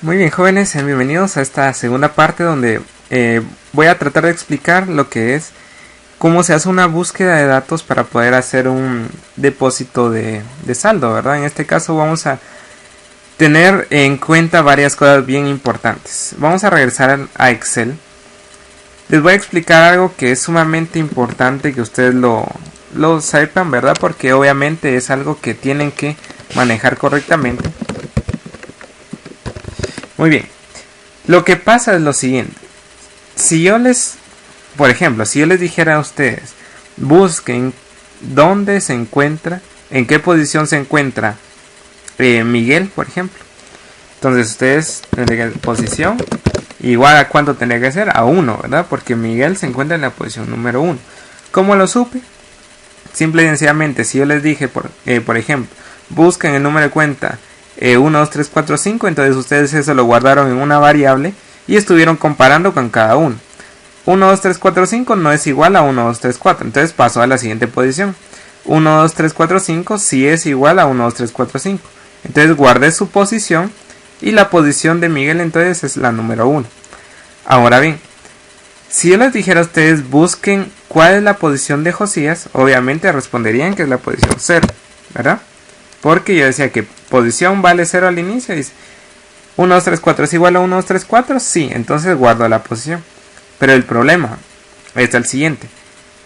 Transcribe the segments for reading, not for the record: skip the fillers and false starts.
Muy bien, jóvenes, bienvenidos a esta segunda parte donde voy a tratar de explicar lo que es cómo se hace una búsqueda de datos para poder hacer un depósito de saldo, ¿verdad? En este caso vamos a tener en cuenta varias cosas bien importantes. Vamos a regresar a Excel. Les voy a explicar algo que es sumamente importante que ustedes lo sepan, ¿verdad? Porque obviamente es algo que tienen que manejar correctamente. Muy bien, lo que pasa es lo siguiente. Si yo les, por ejemplo, si yo les dijera a ustedes, busquen dónde se encuentra, en qué posición se encuentra Miguel, por ejemplo. Entonces ustedes tendrían posición, igual a cuánto tendría que ser, a 1, ¿verdad? Porque Miguel se encuentra en la posición número 1. ¿Cómo lo supe? Simple y sencillamente, si yo les dije, por ejemplo, busquen el número de cuenta 1, 2, 3, 4, 5, entonces ustedes eso lo guardaron en una variable y estuvieron comparando con cada uno. 1, 2, 3, 4, 5 no es igual a 1, 2, 3, 4, entonces pasó a la siguiente posición. 1, 2, 3, 4, 5 sí es igual a 1, 2, 3, 4, 5. Entonces guardé su posición y la posición de Miguel entonces es la número 1. Ahora bien, si yo les dijera a ustedes busquen cuál es la posición de Josías, obviamente responderían que es la posición 0, ¿verdad? Porque yo decía que posición vale 0 al inicio. Dice 1, 2, 3, 4 es igual a 1, 2, 3, 4. Sí, entonces guardo la posición. Pero el problema es el siguiente.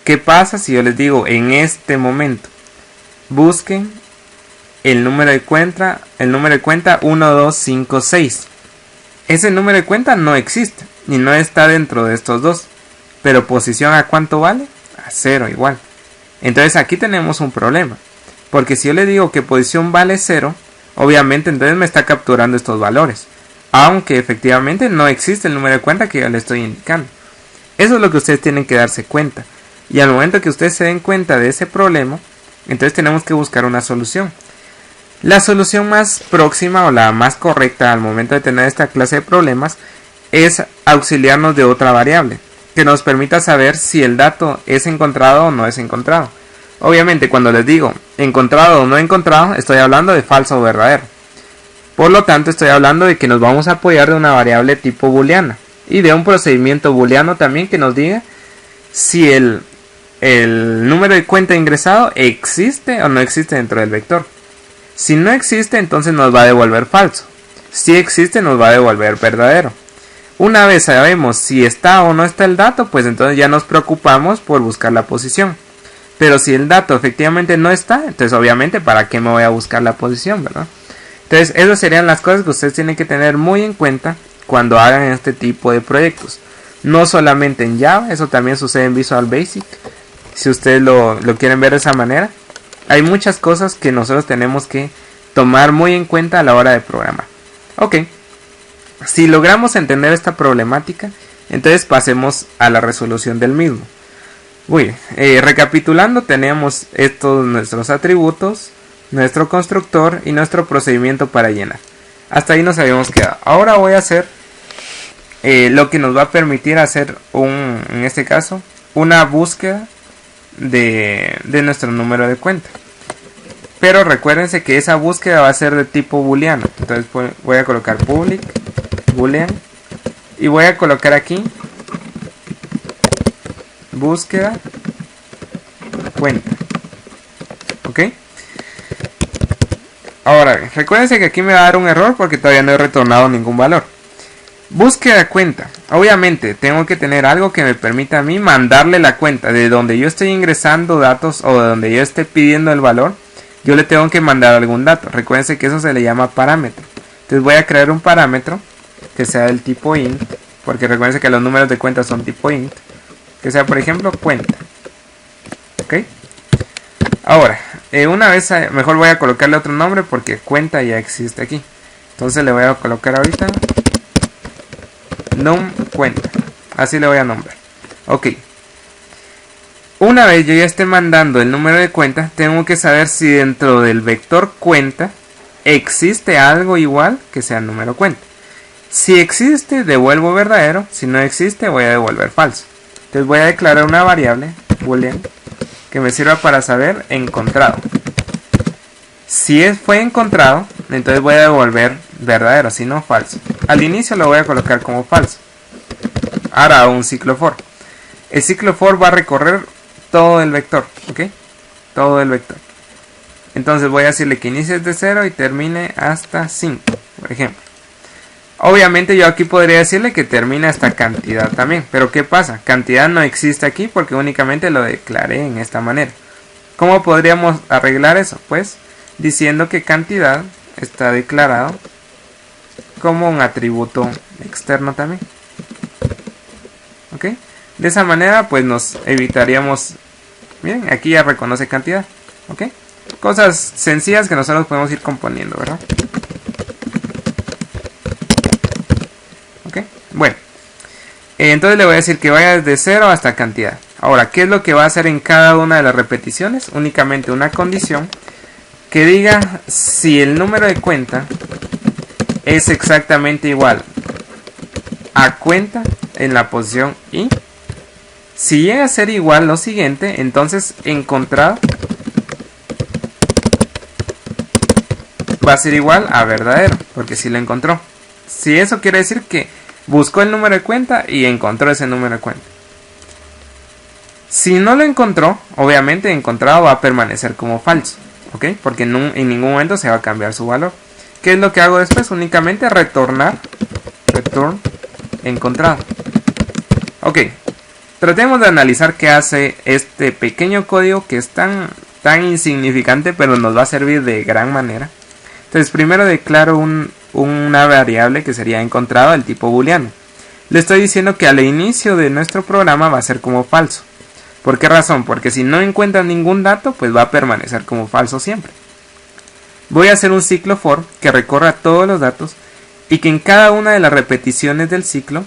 ¿Qué pasa si yo les digo en este momento? Busquen el número de cuenta 1, 2, 5, 6. Ese número de cuenta no existe. Y no está dentro de estos dos. Pero posición ¿a cuánto vale? A 0 igual. Entonces aquí tenemos un problema. Porque si yo le digo que posición vale 0, obviamente entonces me está capturando estos valores. Aunque efectivamente no existe el número de cuenta que yo le estoy indicando. Eso es lo que ustedes tienen que darse cuenta. Y al momento que ustedes se den cuenta de ese problema, entonces tenemos que buscar una solución. La solución más próxima o la más correcta al momento de tener esta clase de problemas es auxiliarnos de otra variable que nos permita saber si el dato es encontrado o no es encontrado. Obviamente cuando les digo encontrado o no encontrado, estoy hablando de falso o verdadero. Por lo tanto estoy hablando de que nos vamos a apoyar de una variable tipo booleana. Y de un procedimiento booleano también que nos diga si el número de cuenta ingresado existe o no existe dentro del vector. Si no existe, entonces nos va a devolver falso. Si existe, nos va a devolver verdadero. Una vez sabemos si está o no está el dato, pues entonces ya nos preocupamos por buscar la posición. Pero si el dato efectivamente no está, entonces obviamente ¿para qué me voy a buscar la posición, verdad? Entonces esas serían las cosas que ustedes tienen que tener muy en cuenta cuando hagan este tipo de proyectos. No solamente en Java, eso también sucede en Visual Basic. Si ustedes lo quieren ver de esa manera. Hay muchas cosas que nosotros tenemos que tomar muy en cuenta a la hora de programar. Ok, si logramos entender esta problemática, entonces pasemos a la resolución del mismo. Muy bien, recapitulando, tenemos estos nuestros atributos, nuestro constructor y nuestro procedimiento para llenar. Hasta ahí nos habíamos quedado. Ahora voy a hacer lo que nos va a permitir hacer en este caso, una búsqueda de nuestro número de cuenta. Pero recuérdense que esa búsqueda va a ser de tipo booleano. Entonces voy a colocar public boolean y voy a colocar aquí búsqueda cuenta. Ok. Ahora recuérdense que aquí me va a dar un error porque todavía no he retornado ningún valor. Búsqueda cuenta. Obviamente tengo que tener algo que me permita a mí mandarle la cuenta de donde yo estoy ingresando datos o de donde yo esté pidiendo el valor. Yo le tengo que mandar algún dato. Recuérdense que eso se le llama parámetro. Entonces voy a crear un parámetro que sea del tipo int, porque recuérdense que los números de cuenta son tipo int, que sea por ejemplo cuenta. Ok. Ahora una vez mejor voy a colocarle otro nombre porque cuenta ya existe aquí. Entonces le voy a colocar ahorita num cuenta, así le voy a nombrar. Ok, una vez yo ya esté mandando el número de cuenta, tengo que saber si dentro del vector cuenta existe algo igual que sea el número cuenta. Si existe, devuelvo verdadero. Si no existe, voy a devolver falso. Entonces voy a declarar una variable boolean que me sirva para saber encontrado. Si fue encontrado, entonces voy a devolver verdadero, si no falso. Al inicio lo voy a colocar como falso. Ahora hago un ciclo for. El ciclo for va a recorrer todo el vector, ¿ok? Todo el vector. Entonces voy a decirle que inicie desde 0 y termine hasta 5, por ejemplo. Obviamente yo aquí podría decirle que termine hasta cantidad también. Pero ¿qué pasa? Cantidad no existe aquí porque únicamente lo declaré en esta manera. ¿Cómo podríamos arreglar eso? Pues diciendo que cantidad está declarado como un atributo externo también. ¿Ok? De esa manera pues nos evitaríamos... Miren, aquí ya reconoce cantidad. ¿Ok? Cosas sencillas que nosotros podemos ir componiendo, ¿verdad? ¿Ok? Bueno. Entonces le voy a decir que vaya desde 0 hasta cantidad. Ahora, ¿qué es lo que va a hacer en cada una de las repeticiones? Únicamente una condición que diga si el número de cuenta es exactamente igual a cuenta en la posición i. Si llega a ser igual lo siguiente, entonces encontrado va a ser igual a verdadero, porque si lo encontró. Si eso quiere decir que buscó el número de cuenta y encontró ese número de cuenta. Si no lo encontró, obviamente encontrado va a permanecer como falso, ¿ok? Porque en ningún momento se va a cambiar su valor. ¿Qué es lo que hago después? Únicamente retorn encontrado. Ok, tratemos de analizar qué hace este pequeño código que es tan insignificante, pero nos va a servir de gran manera. Entonces primero declaro una variable que sería encontrado del tipo booleano. Le estoy diciendo que al inicio de nuestro programa va a ser como falso. ¿Por qué razón? Porque si no encuentra ningún dato, pues va a permanecer como falso siempre. Voy a hacer un ciclo for que recorra todos los datos y que en cada una de las repeticiones del ciclo,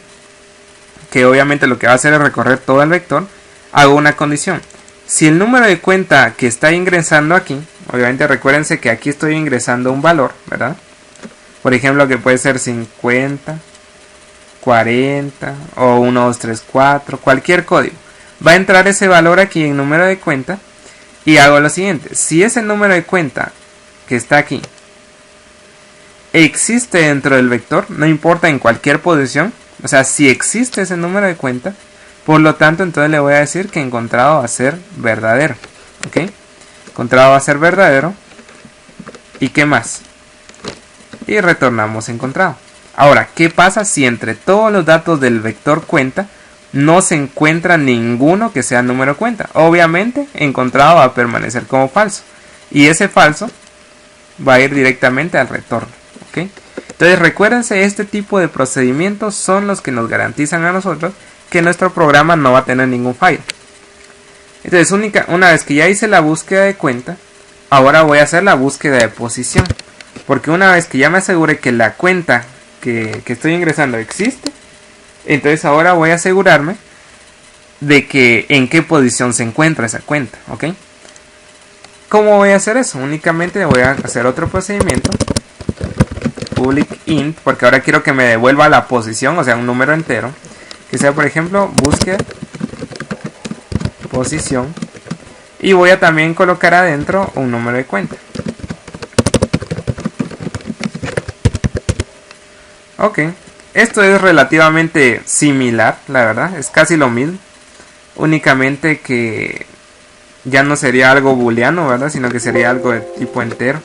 que obviamente lo que va a hacer es recorrer todo el vector, hago una condición. Si el número de cuenta que está ingresando aquí, obviamente recuérdense que aquí estoy ingresando un valor, ¿verdad? Por ejemplo, que puede ser 50, 40 o 1, 2, 3, 4, cualquier código. Va a entrar ese valor aquí en número de cuenta y hago lo siguiente. Si ese número de cuenta que está aquí existe dentro del vector, no importa en cualquier posición, o sea, si existe ese número de cuenta, por lo tanto, entonces le voy a decir que encontrado va a ser verdadero. ¿Ok? Encontrado va a ser verdadero. ¿Y qué más? Y retornamos encontrado. Ahora, ¿qué pasa si entre todos los datos del vector cuenta no se encuentra ninguno que sea número cuenta? Obviamente, encontrado va a permanecer como falso. Y ese falso va a ir directamente al retorno. ¿Ok? Entonces, recuérdense, este tipo de procedimientos son los que nos garantizan a nosotros que nuestro programa no va a tener ningún fallo. Entonces, una vez que ya hice la búsqueda de cuenta, ahora voy a hacer la búsqueda de posición. Porque una vez que ya me asegure que la cuenta que estoy ingresando existe, entonces ahora voy a asegurarme de que en qué posición se encuentra esa cuenta. ¿Ok? ¿Cómo voy a hacer eso? Únicamente voy a hacer otro procedimiento. Public int, porque ahora quiero que me devuelva la posición, o sea, un número entero. Que sea, por ejemplo, búsqueda posición. Y voy a también colocar adentro un número de cuenta. Ok, esto es relativamente similar, la verdad, es casi lo mismo. Únicamente que ya no sería algo booleano, ¿verdad? Sino que sería algo de tipo entero.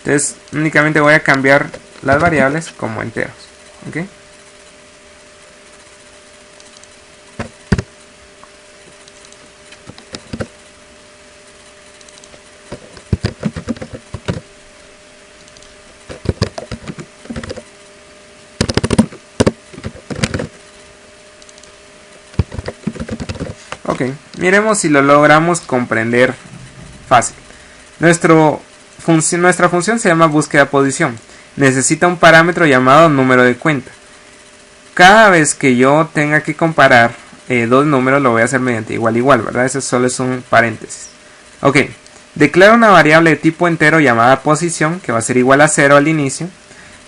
Entonces, únicamente voy a cambiar las variables como enteros. ¿Ok? Ok, miremos si lo logramos comprender fácil. Nuestra función se llama búsqueda posición. Necesita un parámetro llamado número de cuenta. Cada vez que yo tenga que comparar dos números lo voy a hacer mediante igual, ¿verdad? Eso solo es un paréntesis. Ok, declaro una variable de tipo entero llamada posición que va a ser igual a 0 al inicio.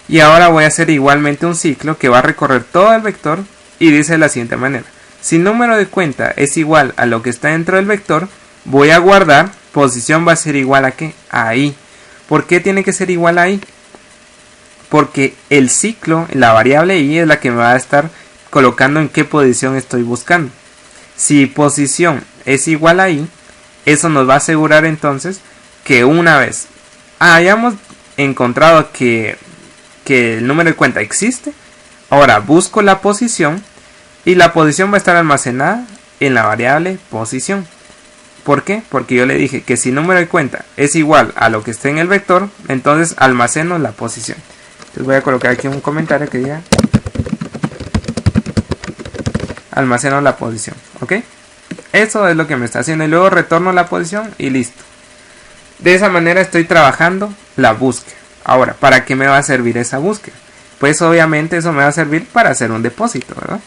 Y ahora voy a hacer igualmente un ciclo que va a recorrer todo el vector y dice de la siguiente manera. Si el número de cuenta es igual a lo que está dentro del vector, voy a guardar, posición va a ser igual a ¿qué? A i. ¿Por qué tiene que ser igual a i? porque el ciclo, la variable i, es la que me va a estar colocando en qué posición estoy buscando. Si posición es igual a i, eso nos va a asegurar entonces que una vez hayamos encontrado que el número de cuenta existe, ahora busco la posición y la posición va a estar almacenada en la variable posición. ¿Por qué? Porque yo le dije que si el número de cuenta es igual a lo que esté en el vector, entonces almaceno la posición. Entonces voy a colocar aquí un comentario que diga almaceno la posición, ¿ok? Eso es lo que me está haciendo y luego retorno la posición y listo. De esa manera estoy trabajando la búsqueda. Ahora, ¿para qué me va a servir esa búsqueda? Pues obviamente eso me va a servir para hacer un depósito, ¿verdad?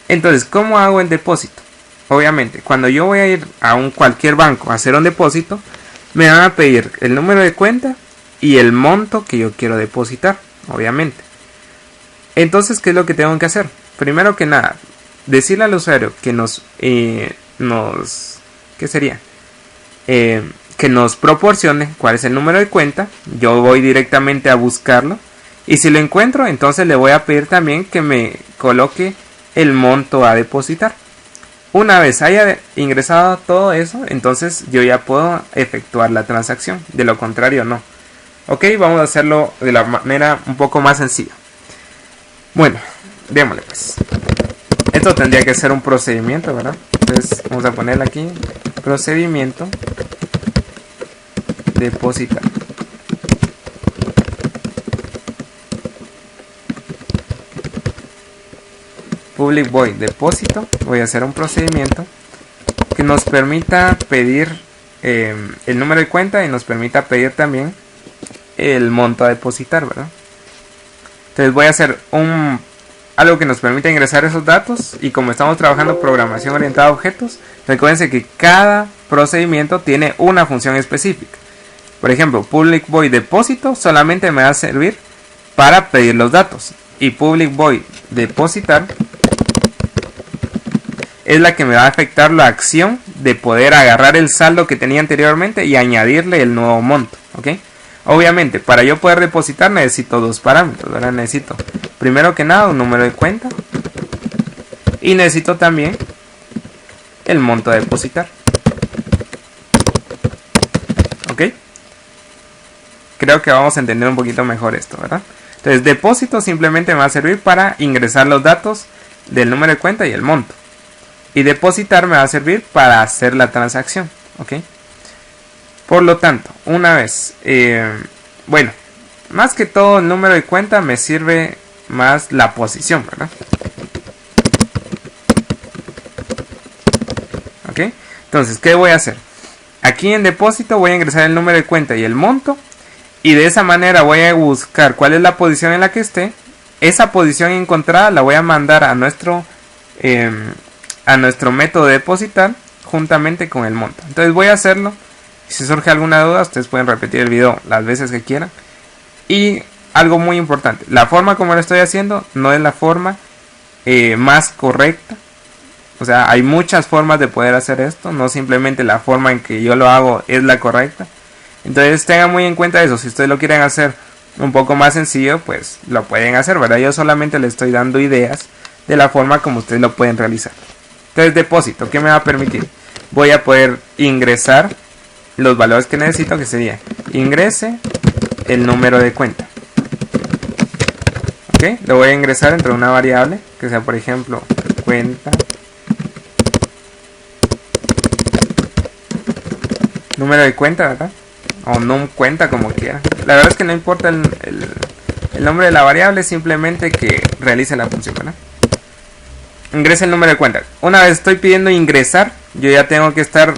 Entonces, ¿cómo hago el depósito? Obviamente, cuando yo voy a ir a cualquier banco a hacer un depósito, me van a pedir el número de cuenta y el monto que yo quiero depositar, obviamente. Entonces, ¿qué es lo que tengo que hacer? Primero que nada, decirle al usuario que que nos proporcione cuál es el número de cuenta. Yo voy directamente a buscarlo y si lo encuentro, entonces le voy a pedir también que me coloque el monto a depositar. Una vez haya ingresado todo eso, entonces yo ya puedo efectuar la transacción. De lo contrario, no. Ok, vamos a hacerlo de la manera un poco más sencilla. Bueno, démosle pues. Esto tendría que ser un procedimiento, ¿verdad? Entonces vamos a ponerle aquí procedimiento depositar. Public void depósito. Voy a hacer un procedimiento que nos permita pedir el número de cuenta y nos permita pedir también el monto a depositar, ¿verdad? Entonces voy a hacer algo que nos permita ingresar esos datos y como estamos trabajando programación orientada a objetos, recuérdense que cada procedimiento tiene una función específica. Por ejemplo, public void depósito solamente me va a servir para pedir los datos y public void depositar es la que me va a afectar la acción de poder agarrar el saldo que tenía anteriormente y añadirle el nuevo monto, ¿ok? Obviamente, para yo poder depositar necesito dos parámetros, ¿verdad? Necesito, primero que nada, un número de cuenta y necesito también el monto a depositar, ¿ok? Creo que vamos a entender un poquito mejor esto, ¿verdad? Entonces, depósito simplemente me va a servir para ingresar los datos del número de cuenta y el monto. Y depositar me va a servir para hacer la transacción, ¿ok? Por lo tanto, una vez, bueno, más que todo el número de cuenta me sirve más la posición, ¿verdad? ¿Ok? Entonces, ¿qué voy a hacer? Aquí en depósito voy a ingresar el número de cuenta y el monto. Y de esa manera voy a buscar cuál es la posición en la que esté. Esa posición encontrada la voy a mandar a nuestro método de depositar juntamente con el monto. Entonces voy a hacerlo. Si surge alguna duda, ustedes pueden repetir el video las veces que quieran. Y algo muy importante, la forma como lo estoy haciendo no es la forma más correcta. O sea, hay muchas formas de poder hacer esto, no simplemente la forma en que yo lo hago es la correcta. Entonces tengan muy en cuenta eso. Si ustedes lo quieren hacer un poco más sencillo, pues lo pueden hacer, ¿verdad? Yo solamente les estoy dando ideas de la forma como ustedes lo pueden realizar. Entonces, depósito, ¿qué me va a permitir? Voy a poder ingresar los valores que necesito, que sería ingrese el número de cuenta. Ok, lo voy a ingresar entre una variable que sea, por ejemplo, cuenta número de cuenta, ¿verdad? O num cuenta, como quiera. La verdad es que no importa el nombre de la variable, simplemente que realice la función, ¿verdad? Ingrese el número de cuenta. Una vez estoy pidiendo ingresar, yo ya tengo que estar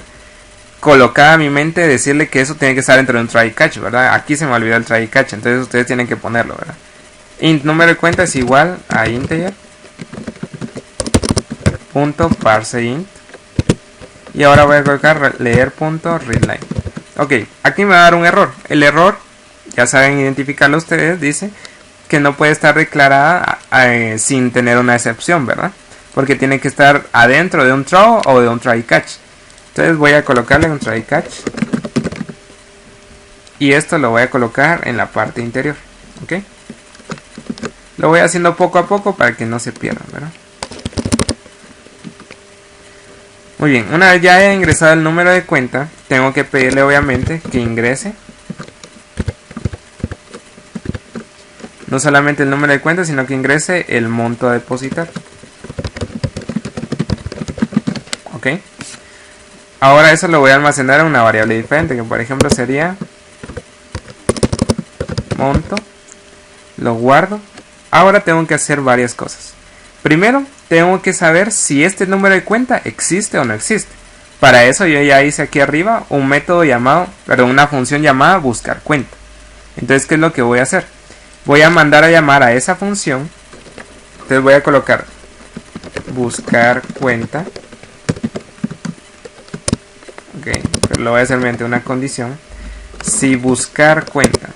colocada a mi mente decirle que eso tiene que estar dentro de un try catch, ¿verdad? Aquí se me olvidó el try catch, entonces ustedes tienen que ponerlo, ¿verdad? Int número de cuenta es igual a integer punto parseInt y ahora voy a colocar leer punto readline. Ok, aquí me va a dar un error. El error, ya saben identificarlo ustedes, dice que no puede estar declarada sin tener una excepción, ¿verdad? Porque tiene que estar adentro de un throw o de un try catch. Entonces voy a colocarle un try catch y esto lo voy a colocar en la parte interior. ¿ok? Lo voy haciendo poco a poco para que no se pierda, ¿verdad? Muy bien, una vez ya he ingresado el número de cuenta, tengo que pedirle obviamente que ingrese no solamente el número de cuenta, sino que ingrese el monto a depositar. ¿Ok? Ahora eso lo voy a almacenar en una variable diferente, que por ejemplo sería monto. Lo guardo. Ahora tengo que hacer varias cosas. Primero, tengo que saber si este número de cuenta existe o no existe. Para eso yo ya hice aquí arriba un método llamado, una función llamada buscar cuenta. Entonces, ¿qué es lo que voy a hacer? Voy a mandar a llamar a esa función. Entonces voy a colocar buscar cuenta. Ok, pero lo voy a hacer mediante una condición. Si buscar cuenta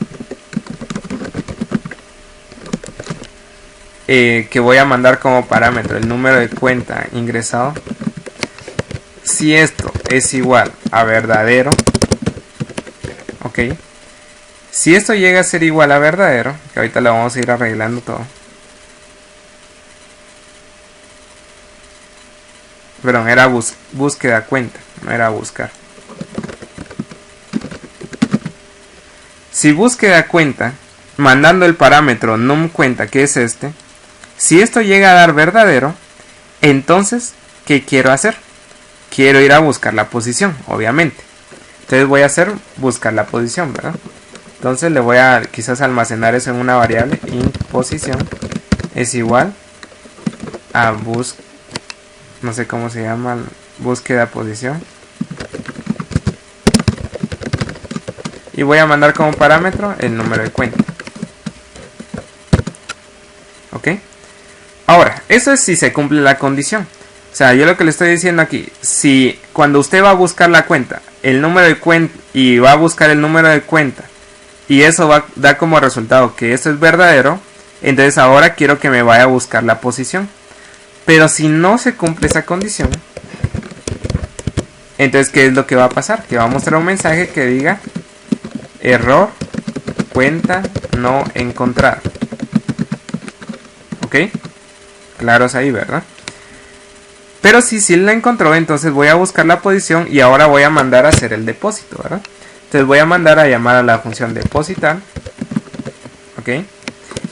que voy a mandar como parámetro el número de cuenta ingresado, si esto es igual a verdadero, ok, si esto llega a ser igual a verdadero, que ahorita lo vamos a ir arreglando todo, perdón, era búsqueda cuenta, no era buscar. Si búsqueda cuenta, mandando el parámetro num cuenta, que es este, si esto llega a dar verdadero, entonces, ¿qué quiero hacer? Quiero ir a buscar la posición, obviamente. Entonces voy a hacer buscar la posición, ¿verdad? Entonces le voy a quizás almacenar eso en una variable, int posición es igual a no sé cómo se llama, búsqueda posición. Y voy a mandar como parámetro el número de cuenta. ¿Ok? Ahora, eso es si se cumple la condición. O sea, yo lo que le estoy diciendo aquí, si cuando usted va a buscar la cuenta, el número de cuenta, y va a buscar el número de cuenta, y eso va a dar como resultado que esto es verdadero, entonces ahora quiero que me vaya a buscar la posición. Pero si no se cumple esa condición, entonces ¿qué es lo que va a pasar? Que va a mostrar un mensaje que diga error, cuenta no encontrada. ¿Ok? Claros ahí, ¿verdad? Pero si sí la encontró, entonces voy a buscar la posición y ahora voy a mandar a hacer el depósito, ¿verdad? Entonces voy a mandar a llamar a la función depositar. ¿Ok?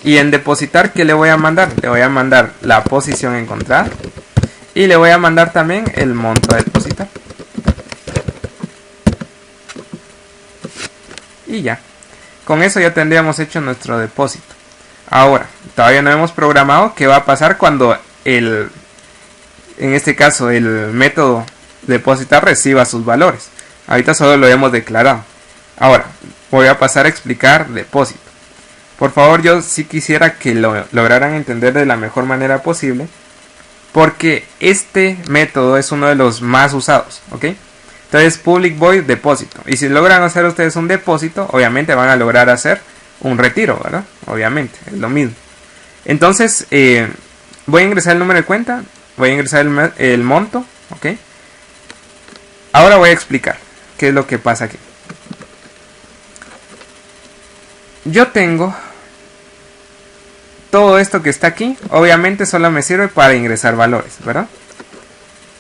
Y en depositar, ¿qué le voy a mandar? Le voy a mandar la posición encontrada y le voy a mandar también el monto a depositar. Y ya. Con eso ya tendríamos hecho nuestro depósito. Ahora, todavía no hemos programado qué va a pasar cuando en este caso el método depositar reciba sus valores. Ahorita solo lo hemos declarado. Ahora, voy a pasar a explicar depósito. Por favor, yo sí quisiera que lo lograran entender de la mejor manera posible, porque este método es uno de los más usados, ¿ok? Entonces, public void depósito. Y si logran hacer ustedes un depósito, obviamente van a lograr hacer un retiro, ¿verdad? Obviamente, es lo mismo. Entonces, voy a ingresar el número de cuenta, voy a ingresar el monto, ¿ok? Ahora voy a explicar qué es lo que pasa aquí. Yo tengo todo esto que está aquí, obviamente solo me sirve para ingresar valores, ¿verdad?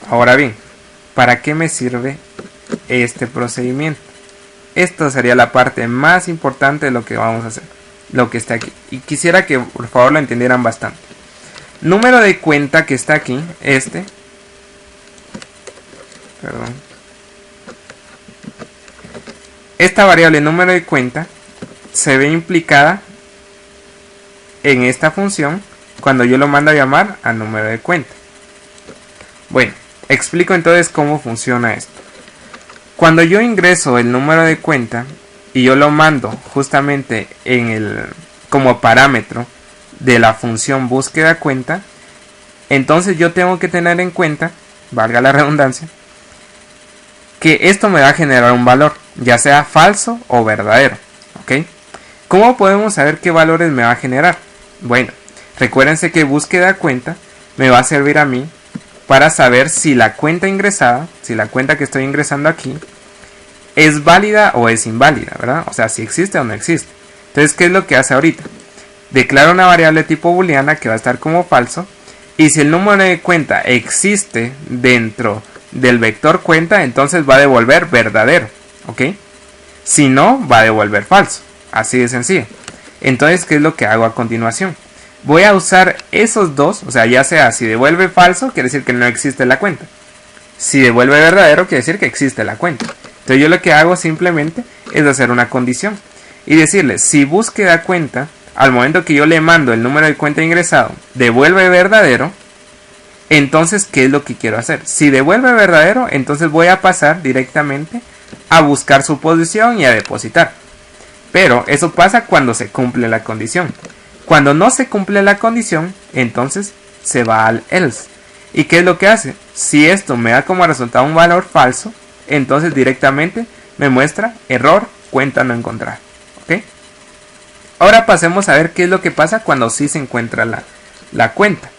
Ahora bien, ¿para qué me sirve este procedimiento? Esto sería la parte más importante de lo que vamos a hacer, lo que está aquí. Y quisiera que por favor lo entendieran bastante. Número de cuenta que está aquí, esta variable número de cuenta se ve implicada en esta función cuando yo lo mando a llamar a número de cuenta. Bueno, explico entonces cómo funciona esto. Cuando yo ingreso el número de cuenta y yo lo mando justamente como parámetro de la función búsqueda cuenta, entonces yo tengo que tener en cuenta, valga la redundancia, que esto me va a generar un valor, ya sea falso o verdadero, ¿ok? ¿Cómo podemos saber qué valores me va a generar? Bueno, recuérdense que búsqueda cuenta me va a servir a mí para saber si la cuenta ingresada, si la cuenta que estoy ingresando aquí, es válida o es inválida, ¿verdad? O sea, si existe o no existe. Entonces, ¿qué es lo que hace ahorita? declaro una variable tipo booleana que va a estar como falso, y si el número de cuenta existe dentro del vector cuenta, entonces va a devolver verdadero, ¿ok? Si no, va a devolver falso, así de sencillo. Entonces, ¿qué es lo que hago a continuación? Voy a usar esos dos, o sea, ya sea si devuelve falso, quiere decir que no existe la cuenta. Si devuelve verdadero, quiere decir que existe la cuenta. Entonces yo lo que hago simplemente es hacer una condición y decirle, si búsqueda cuenta, al momento que yo le mando el número de cuenta ingresado, devuelve verdadero, entonces, ¿qué es lo que quiero hacer? Si devuelve verdadero, entonces voy a pasar directamente a buscar su posición y a depositar. Pero eso pasa cuando se cumple la condición. Cuando no se cumple la condición, entonces se va al else. ¿Y qué es lo que hace? Si esto me da como resultado un valor falso, entonces directamente me muestra error, cuenta no encontrar. ¿Ok? Ahora pasemos a ver qué es lo que pasa cuando sí se encuentra la cuenta.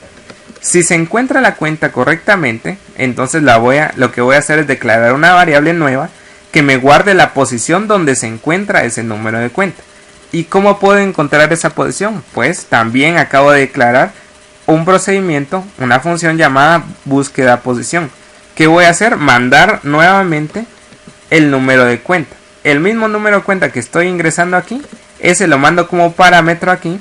Si se encuentra la cuenta correctamente, entonces lo que voy a hacer es declarar una variable nueva que me guarde la posición donde se encuentra ese número de cuenta. ¿Y cómo puedo encontrar esa posición? Pues también acabo de declarar un procedimiento, una función llamada búsqueda posición. ¿Qué voy a hacer? Mandar nuevamente el número de cuenta. El mismo número de cuenta que estoy ingresando aquí, ese lo mando como parámetro aquí.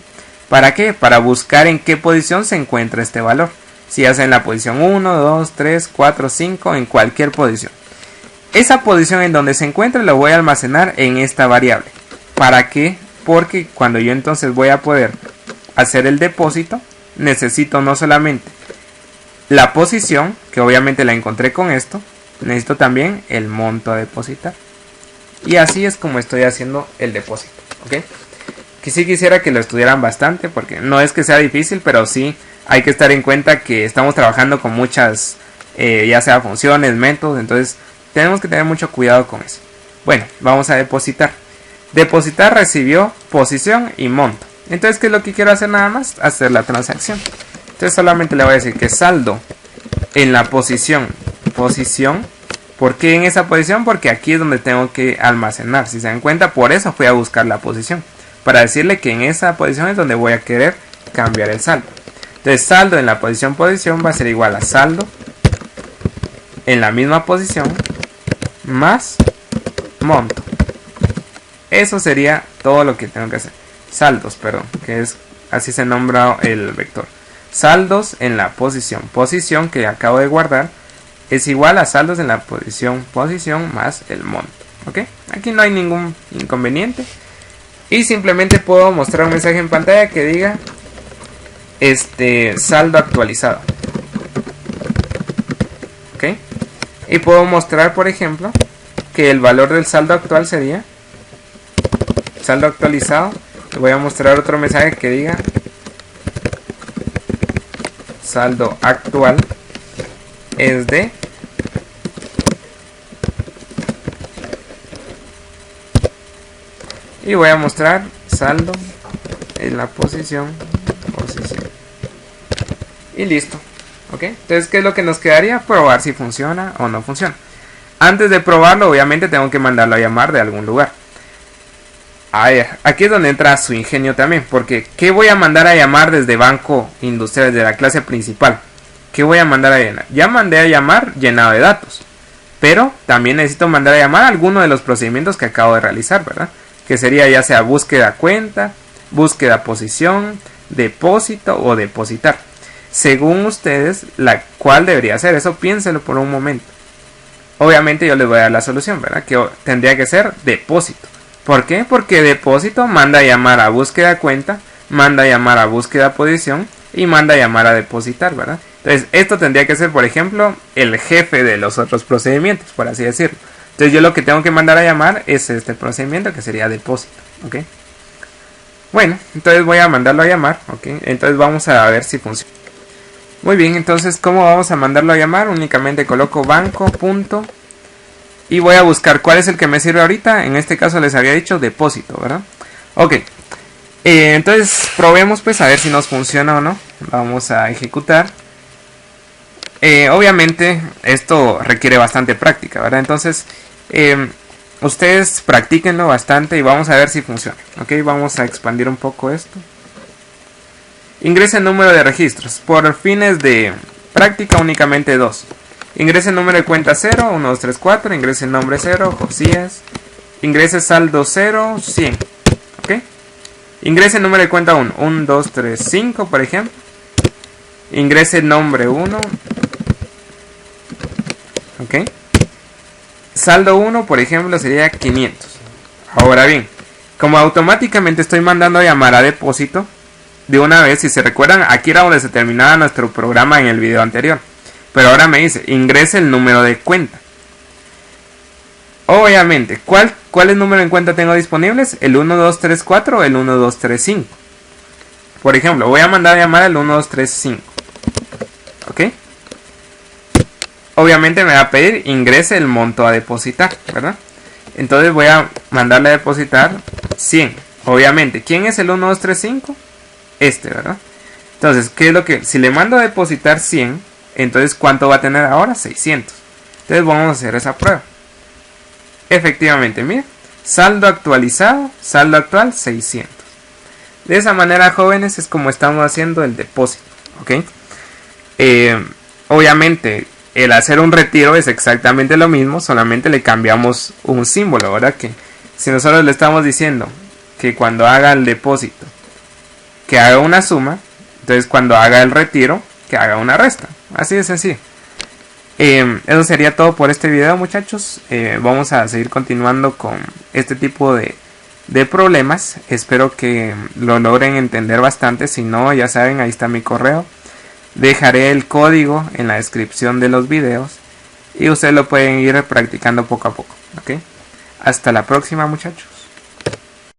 ¿Para qué? Para buscar en qué posición se encuentra este valor. Si es en la posición 1, 2, 3, 4, 5, en cualquier posición. Esa posición en donde se encuentra lo voy a almacenar en esta variable. ¿Para qué? Porque cuando yo entonces voy a poder hacer el depósito, necesito no solamente la posición, que obviamente la encontré con esto, necesito también el monto a depositar. Y así es como estoy haciendo el depósito, ¿ok? Que sí quisiera que lo estudiaran bastante, porque no es que sea difícil, pero sí hay que estar en cuenta que estamos trabajando con muchas, ya sea funciones, métodos, entonces tenemos que tener mucho cuidado con eso. Bueno, vamos a depositar. Depositar recibió posición y monto. Entonces, ¿qué es lo que quiero hacer nada más? Hacer la transacción. Entonces solamente le voy a decir que saldo en la posición. ¿Por qué en esa posición? Porque aquí es donde tengo que almacenar. Si se dan cuenta, por eso fui a buscar la posición. Para decirle que en esa posición es donde voy a querer cambiar el saldo. Entonces saldo en la posición va a ser igual a saldo en la misma posición más monto. Eso sería todo lo que tengo que hacer. Saldos, perdón, que es así se nombra el vector. Saldos en la posición que acabo de guardar es igual a saldos en la posición más el monto. ¿Ok? Aquí no hay ningún inconveniente. Y simplemente puedo mostrar un mensaje en pantalla que diga saldo actualizado. ¿Ok? Y puedo mostrar, por ejemplo, que el valor del saldo actual sería saldo actualizado. Le voy a mostrar otro mensaje que diga saldo actual es de y voy a mostrar saldo en la posición y listo. ¿Ok? Entonces, ¿qué es lo que nos quedaría? Probar si funciona o no funciona. Antes de probarlo, obviamente tengo que mandarlo a llamar de algún lugar. A ver, aquí es donde entra su ingenio también, porque ¿qué voy a mandar a llamar desde Banco Industrial, desde la clase principal? ¿Qué voy a mandar a llenar? Ya mandé a llamar llenado de datos, pero también necesito mandar a llamar alguno de los procedimientos que acabo de realizar, ¿verdad? Que sería ya sea búsqueda cuenta, búsqueda posición, depósito o depositar. Según ustedes, ¿cuál debería ser? Eso piénselo por un momento. Obviamente yo les voy a dar la solución, ¿verdad? Que tendría que ser depósito. ¿Por qué? Porque depósito manda a llamar a búsqueda cuenta, manda a llamar a búsqueda posición y manda a llamar a depositar, ¿verdad? Entonces esto tendría que ser, por ejemplo, el jefe de los otros procedimientos, por así decirlo. Entonces yo lo que tengo que mandar a llamar es este procedimiento que sería depósito, ¿ok? Bueno, entonces voy a mandarlo a llamar, ¿ok? Entonces vamos a ver si funciona. Muy bien, entonces ¿cómo vamos a mandarlo a llamar? Únicamente coloco banco. Y voy a buscar cuál es el que me sirve ahorita. En este caso les había dicho depósito, ¿verdad? Ok. Entonces probemos pues a ver si nos funciona o no. Vamos a ejecutar. Obviamente esto requiere bastante práctica, ¿verdad? Entonces ustedes practíquenlo bastante y vamos a ver si funciona. Ok, vamos a expandir un poco esto. Ingrese el número de registros. Por fines de práctica únicamente 2. Ingrese el número de cuenta 0, 1, 2, 3, 4. Ingrese el nombre 0, Josías. Ingrese saldo 0, 100. ¿Ok? Ingrese el número de cuenta 1, 1, 2, 3, 5, por ejemplo. Ingrese el nombre 1. ¿Ok? Saldo 1, por ejemplo, sería 500. Ahora bien, como automáticamente estoy mandando a llamar a depósito, de una vez, si se recuerdan, aquí era donde se terminaba nuestro programa en el video anterior. Pero ahora me dice, ingrese el número de cuenta. Obviamente, ¿cuáles números de cuenta tengo disponibles? El 1234 o el 1235. Por ejemplo, voy a mandar a llamar al 1235. ¿Ok? Obviamente me va a pedir ingrese el monto a depositar, ¿verdad? Entonces voy a mandarle a depositar 100. Obviamente, ¿quién es el 1235? ¿Verdad? Entonces, ¿qué es lo que? Si le mando a depositar 100, entonces ¿cuánto va a tener ahora? 600. Entonces vamos a hacer esa prueba. Efectivamente, mira, saldo actualizado, saldo actual 600. De esa manera, jóvenes, es como estamos haciendo el depósito, ¿ok? Obviamente, el hacer un retiro es exactamente lo mismo, solamente le cambiamos un símbolo, ¿verdad? Que si nosotros le estamos diciendo que cuando haga el depósito, que haga una suma, entonces cuando haga el retiro, que haga una resta. Así de sencillo. Eso sería todo por este video, muchachos. Vamos a seguir continuando con este tipo de problemas. Espero que lo logren entender bastante. Si no, ya saben, ahí está mi correo. Dejaré el código en la descripción de los videos y ustedes lo pueden ir practicando poco a poco. ¿Ok? Hasta la próxima, muchachos.